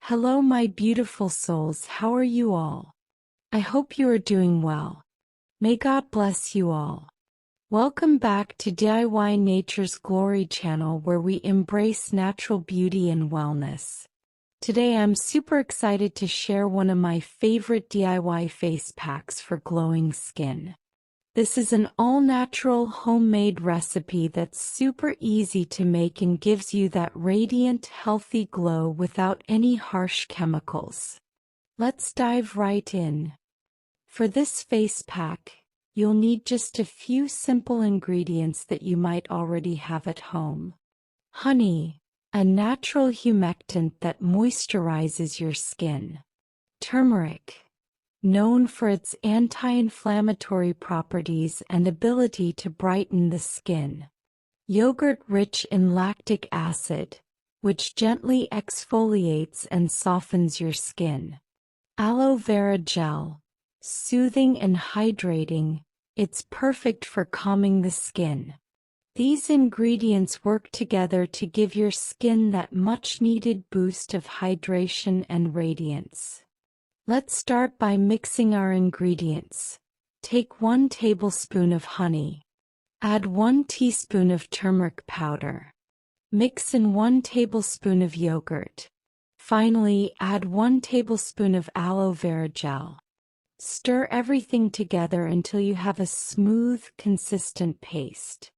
Hello my beautiful souls, how are you all? I hope you are doing well. May God bless you all. Welcome back to DIY Nature's Glory channel where we embrace natural beauty and wellness. Today I'm super excited to share one of my favorite DIY face packs for glowing skin. This is an all-natural homemade recipe that's super easy to make and gives you that radiant, healthy glow without any harsh chemicals. Let's dive right in. For this face pack, you'll need just a few simple ingredients that you might already have at home. Honey, a natural humectant that moisturizes your skin. Turmeric, known for its anti-inflammatory properties and ability to brighten the skin. Yogurt rich in lactic acid, which gently exfoliates and softens your skin. Aloevera gel, soothing and hydrating, it's perfect for calming the skin. These ingredients work together to give your skin that much-needed boost of hydration and radiance. Let's start by mixing our ingredients. Take 1 tablespoon of honey. Add 1 teaspoon of turmeric powder. Mix in 1 tablespoon of yogurt. Finally, add 1 tablespoon of aloe vera gel. Stir everything together until you have a smooth, consistent paste.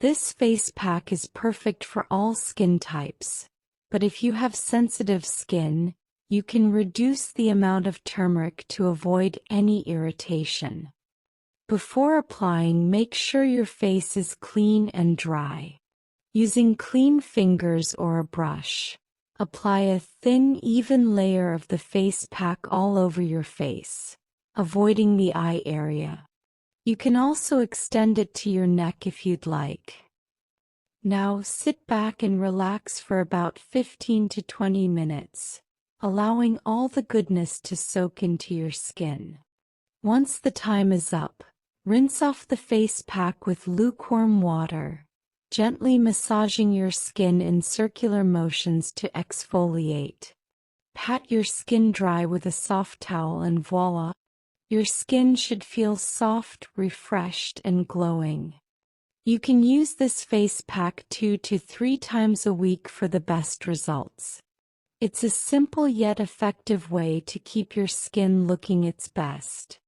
This face pack is perfect for all skin types, but if you have sensitive skin, you can reduce the amount of turmeric to avoid any irritation. Before applying, make sure your face is clean and dry. Using clean fingers or a brush, apply a thin, even layer of the face pack all over your face, avoiding the eye area. You can also extend it to your neck if you'd like. Now sit back and relax for about 15 to 20 minutes. Allowing all the goodness to soak into your skin. Once the time is up, rinse off the face pack with lukewarm water, gently massaging your skin in circular motions to exfoliate. Pat your skin dry with a soft towel and voila! Your skin should feel soft, refreshed, and glowing. You can use this face pack 2 to 3 times a week for the best results. It's a simple yet effective way to keep your skin looking its best.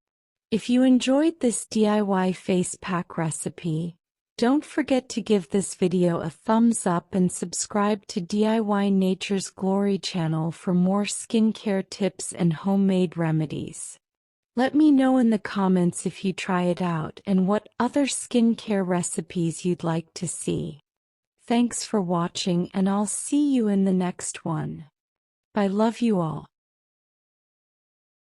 If you enjoyed this DIY face pack recipe, don't forget to give this video a thumbs up and subscribe to DIY Nature's Glory channel for more skincare tips and homemade remedies. Let me know in the comments if you try it out and what other skincare recipes you'd like to see. Thanks for watching and I'll see you in the next one. I love you all.